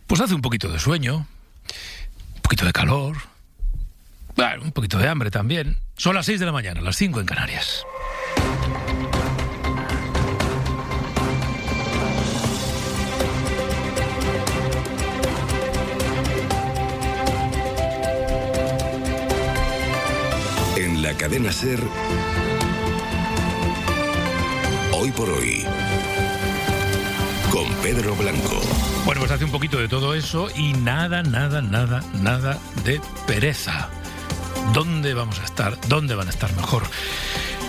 Pues hace un poquito de sueño, un poquito de calor, bueno, un poquito de hambre también. Son las 6 de la mañana, las 5 en Canarias. En la cadena SER, Hoy por Hoy, con Pedro Blanco. Bueno, pues hace un poquito de todo eso y nada de pereza. ¿Dónde vamos a estar? ¿Dónde van a estar mejor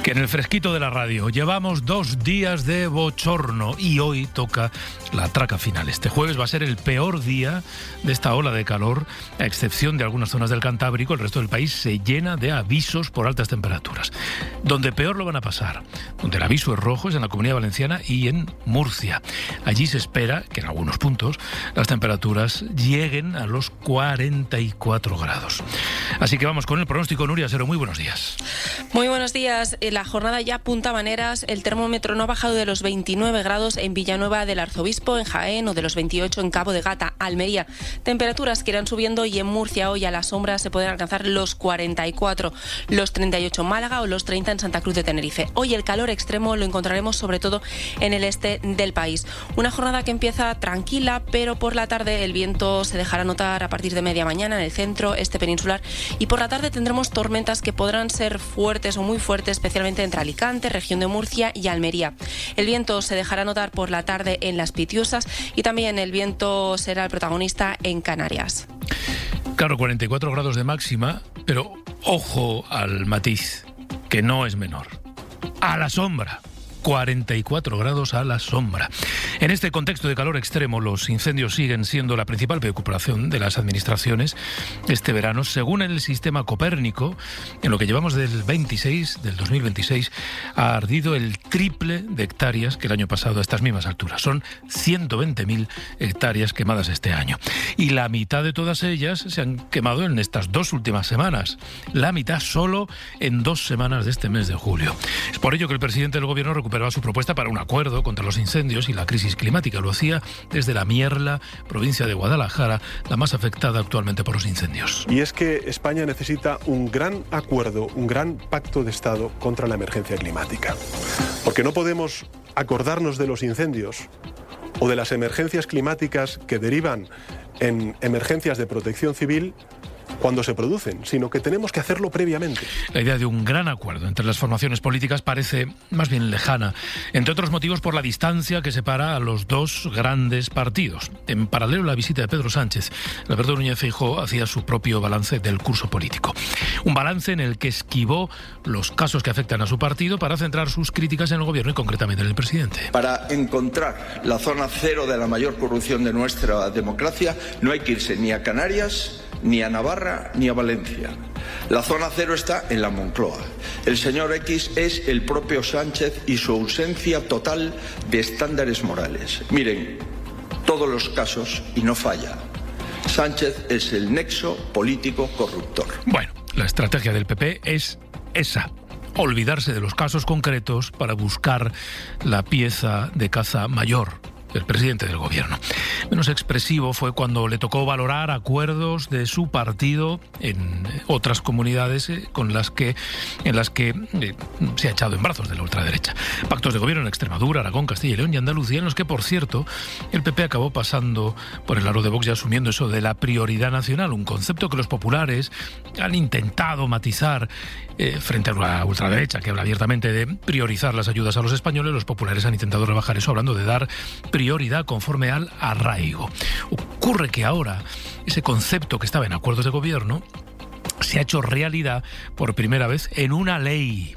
que en el fresquito de la radio? Llevamos 2 días de bochorno y hoy toca la traca final. Este jueves va a ser el peor día de esta ola de calor, a excepción de algunas zonas del Cantábrico. El resto del país se llena de avisos por altas temperaturas. Donde peor lo van a pasar, donde el aviso es rojo, es en la Comunidad Valenciana y en Murcia. Allí se espera que en algunos puntos las temperaturas lleguen a los 44 grados. Así que vamos con el pronóstico. Nuria Sero, muy buenos días. Muy buenos días. La jornada ya apunta maneras. El termómetro no ha bajado de los 29 grados en Villanueva del Arzobispo, en Jaén, o de los 28 en Cabo de Gata, Almería. Temperaturas que irán subiendo y en Murcia hoy a la sombra se pueden alcanzar los 44, los 38 en Málaga o los 30 en Santa Cruz de Tenerife. Hoy el calor extremo lo encontraremos sobre todo en el este del país. Una jornada que empieza tranquila, pero por la tarde el viento se dejará notar a partir de media mañana en el centro, este peninsular, y por la tarde tendremos tormentas que podrán ser fuertes o muy fuertes, especialmente entre Alicante, región de Murcia y Almería. El viento se dejará notar por la tarde en las Pitiusas y también el viento será el protagonista en Canarias. Claro, 44 grados de máxima, pero ojo al matiz, que no es menor. A la sombra. 44 grados a la sombra. En este contexto de calor extremo, los incendios siguen siendo la principal preocupación de las administraciones este verano. Según el sistema Copérnico, en lo que llevamos del 2026, ha ardido el triple de hectáreas que el año pasado a estas mismas alturas. Son 120.000 hectáreas quemadas este año. Y la mitad de todas ellas se han quemado en estas 2 últimas semanas. La mitad solo en 2 semanas de este mes de julio. Es por ello que el presidente del gobierno recuperaba su propuesta para un acuerdo contra los incendios y la crisis climática. Lo hacía desde La Mierla, provincia de Guadalajara, la más afectada actualmente por los incendios. Y es que España necesita un gran acuerdo, un gran pacto de Estado contra la emergencia climática. Porque no podemos acordarnos de los incendios o de las emergencias climáticas que derivan en emergencias de protección civil cuando se producen, sino que tenemos que hacerlo previamente. La idea de un gran acuerdo entre las formaciones políticas parece más bien lejana, entre otros motivos por la distancia que separa a los 2 grandes partidos. En paralelo a la visita de Pedro Sánchez, Alberto Núñez Feijóo hacía su propio balance del curso político. Un balance en el que esquivó los casos que afectan a su partido para centrar sus críticas en el gobierno y concretamente en el presidente. Para encontrar la zona cero de la mayor corrupción de nuestra democracia no hay que irse ni a Canarias, ni a Navarra, ni a Valencia. La zona cero está en la Moncloa. El señor X es el propio Sánchez y su ausencia total de estándares morales. Miren, todos los casos y no falla. Sánchez es el nexo político corruptor. Bueno, la estrategia del PP es esa: olvidarse de los casos concretos para buscar la pieza de caza mayor, el presidente del gobierno. Menos expresivo fue cuando le tocó valorar acuerdos de su partido en otras comunidades en las que se ha echado en brazos de la ultraderecha. Pactos de gobierno en Extremadura, Aragón, Castilla y León y Andalucía, en los que, por cierto, el PP acabó pasando por el aro de Vox y asumiendo eso de la prioridad nacional, un concepto que los populares han intentado matizar frente a la ultraderecha, que habla abiertamente de priorizar las ayudas a los españoles. Los populares han intentado rebajar eso hablando de dar prioridad conforme al arraigo. Ocurre que ahora ese concepto que estaba en acuerdos de gobierno se ha hecho realidad por primera vez en una ley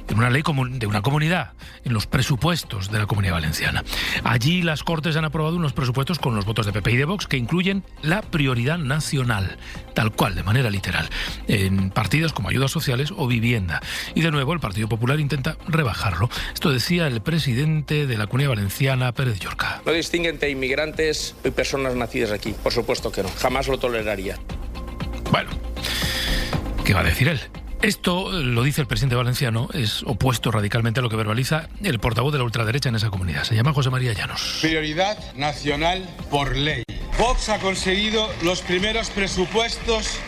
de una comunidad, en los presupuestos de la Comunidad Valenciana. Allí las Cortes han aprobado unos presupuestos con los votos de PP y de Vox que incluyen la prioridad nacional, tal cual, de manera literal, en partidas como ayudas sociales o vivienda. Y de nuevo el Partido Popular intenta rebajarlo. Esto decía el presidente de la Comunidad Valenciana, Pérez Llorca. No distingue entre inmigrantes y personas nacidas aquí. Por supuesto que no. Jamás lo toleraría. Bueno, ¿qué va a decir él? Esto, lo dice el presidente valenciano, es opuesto radicalmente a lo que verbaliza el portavoz de la ultraderecha en esa comunidad. Se llama José María Llanos. Prioridad nacional por ley. Vox ha conseguido los primeros presupuestos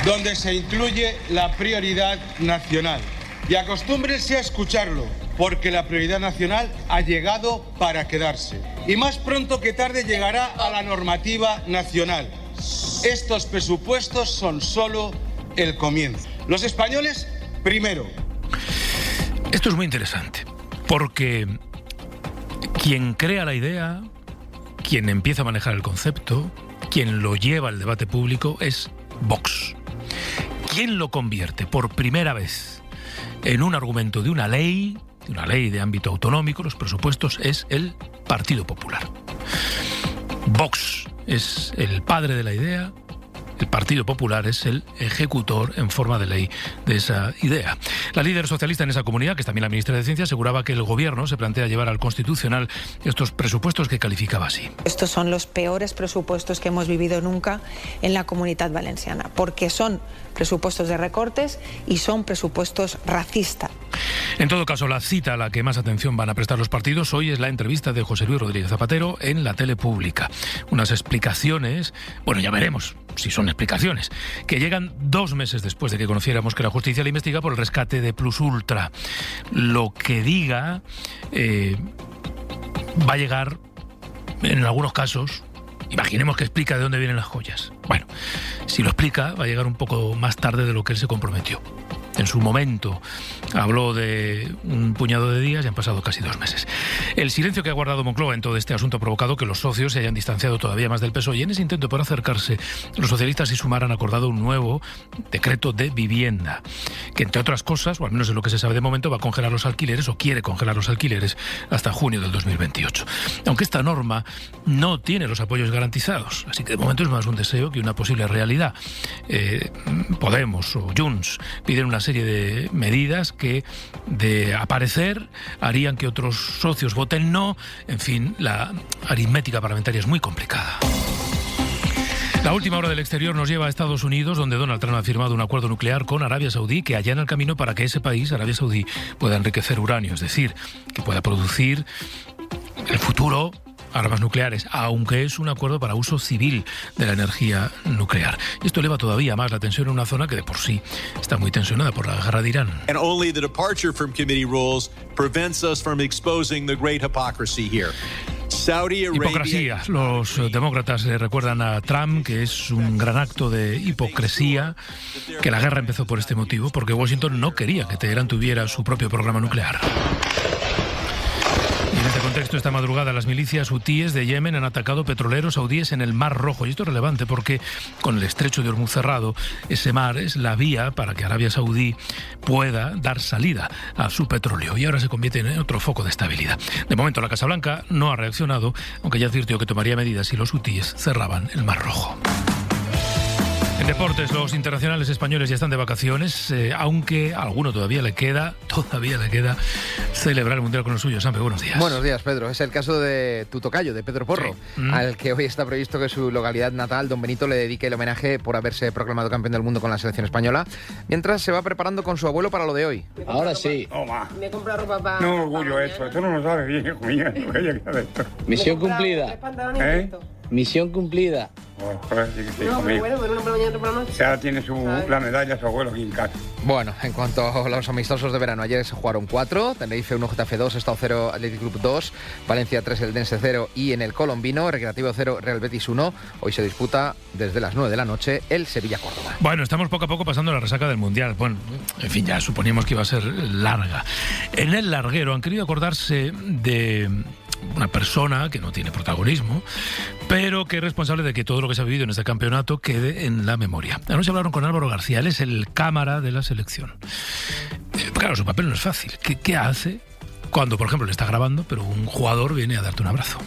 donde se incluye la prioridad nacional. Y acostúmbrense a escucharlo, porque la prioridad nacional ha llegado para quedarse. Y más pronto que tarde llegará a la normativa nacional. Estos presupuestos son solo el comienzo. Los españoles, primero. Esto es muy interesante, porque quien crea la idea, quien empieza a manejar el concepto, quien lo lleva al debate público es Vox. Quien lo convierte por primera vez en un argumento de una ley de ámbito autonómico, los presupuestos, es el Partido Popular. Vox es el padre de la idea, el Partido Popular es el ejecutor en forma de ley de esa idea. La líder socialista en esa comunidad, que es también la ministra de Ciencia, aseguraba que el gobierno se plantea llevar al Constitucional estos presupuestos que calificaba así. Estos son los peores presupuestos que hemos vivido nunca en la Comunitat Valenciana, porque son presupuestos de recortes y son presupuestos racistas. En todo caso, la cita a la que más atención van a prestar los partidos hoy es la entrevista de José Luis Rodríguez Zapatero en la tele pública. Unas explicaciones, bueno, ya veremos si son explicaciones, que llegan 2 meses después de que conociéramos que la justicia le investiga por el rescate de Plus Ultra. Lo que diga va a llegar, en algunos casos, imaginemos que explica de dónde vienen las joyas. Bueno, si lo explica, va a llegar un poco más tarde de lo que él se comprometió. En su momento habló de un puñado de días y han pasado casi 2 meses. El silencio que ha guardado Moncloa en todo este asunto ha provocado que los socios se hayan distanciado todavía más del PSOE, y en ese intento por acercarse, los socialistas y Sumar han acordado un nuevo decreto de vivienda, que entre otras cosas, o al menos es lo que se sabe de momento, va a congelar los alquileres, o quiere congelar los alquileres hasta junio del 2028. Aunque esta norma no tiene los apoyos garantizados, así que de momento es más un deseo que una posible realidad. Podemos o Junts piden una serie de medidas que, de aparecer, harían que otros socios voten no. En fin, la aritmética parlamentaria es muy complicada. La última hora del exterior nos lleva a Estados Unidos, donde Donald Trump ha firmado un acuerdo nuclear con Arabia Saudí que allana el camino para que ese país, Arabia Saudí, pueda enriquecer uranio, es decir, que pueda producir en el futuro armas nucleares, aunque es un acuerdo para uso civil de la energía nuclear. Y esto eleva todavía más la tensión en una zona que de por sí está muy tensionada por la guerra de Irán. And only the departure from committee rules prevents us from exposing the great hypocrisy here. Hipocresía. Los demócratas le recuerdan a Trump que es un gran acto de hipocresía, que la guerra empezó por este motivo, porque Washington no quería que Teherán tuviera su propio programa nuclear. En este contexto, esta madrugada las milicias hutíes de Yemen han atacado petroleros saudíes en el Mar Rojo. Y esto es relevante porque con el estrecho de Hormuz cerrado, ese mar es la vía para que Arabia Saudí pueda dar salida a su petróleo. Y ahora se convierte en otro foco de estabilidad. De momento la Casa Blanca no ha reaccionado, aunque ya advirtió que tomaría medidas si los hutíes cerraban el Mar Rojo. En deportes, los internacionales españoles ya están de vacaciones, aunque a alguno todavía le queda celebrar el Mundial con los suyos. Sampe, buenos días. Buenos días, Pedro. Es el caso de tu tocayo, de Pedro Porro, sí. Al que hoy está previsto que su localidad natal, Don Benito, le dedique el homenaje por haberse proclamado campeón del mundo con la selección española, mientras se va preparando con su abuelo para lo de hoy. Ahora sí. Me compra ropa para... No, orgullo eso. Tú no lo sabes bien, hijo mío. Misión cumplida. Misión cumplida. Oh, joder, sí, no, pero bueno, mañana por la noche. Ya tiene la medalla su abuelo aquí en casa. Bueno, en cuanto a los amistosos de verano, ayer se jugaron 4, Tenerife 1, Getafe 2, Estado 0, Athletic Club 2, Valencia 3, Eldense 0 y en el Colombino, Recreativo 0, Real Betis 1. Hoy se disputa desde las 9 de la noche el Sevilla-Córdoba. Bueno, estamos poco a poco pasando la resaca del Mundial. Bueno, en fin, ya suponíamos que iba a ser larga. En el larguero han querido acordarse de una persona que no tiene protagonismo, pero que es responsable de que todo lo que se ha vivido en este campeonato quede en la memoria. Anoche hablaron con Álvaro García, él es el cámara de la selección. Claro, su papel no es fácil. ¿Qué hace cuando, por ejemplo, le está grabando, pero un jugador viene a darte un abrazo?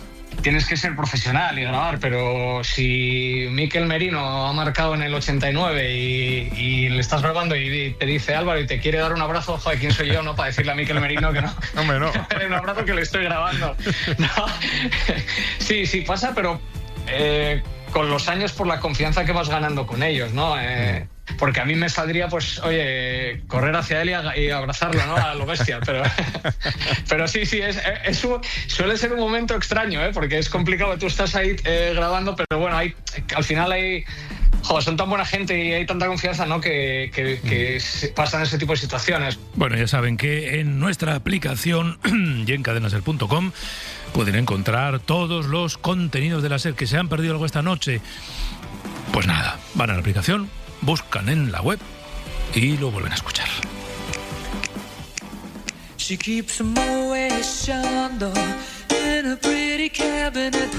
Tienes que ser profesional y grabar, pero si Mikel Merino ha marcado en el 89 y le estás grabando y te dice Álvaro y te quiere dar un abrazo, joder, ¿quién soy yo, no? Para decirle a Mikel Merino que no. Hombre, no. Un abrazo que le estoy grabando. No. Sí pasa, pero con los años, por la confianza que vas ganando con ellos, ¿no? porque a mí me saldría, pues, oye, correr hacia él y abrazarlo, ¿no? A lo bestia, pero sí, suele ser un momento extraño, porque es complicado, tú estás ahí grabando, pero bueno, al final hay... son tan buena gente y hay tanta confianza, ¿no? que pasan ese tipo de situaciones. Bueno, ya saben que en nuestra aplicación y en cadenaser.com pueden encontrar todos los contenidos de la SER. Que se han perdido algo esta noche, pues nada, van a la aplicación, buscan en la web y lo vuelven a escuchar. She keeps them always in a pretty cabinet.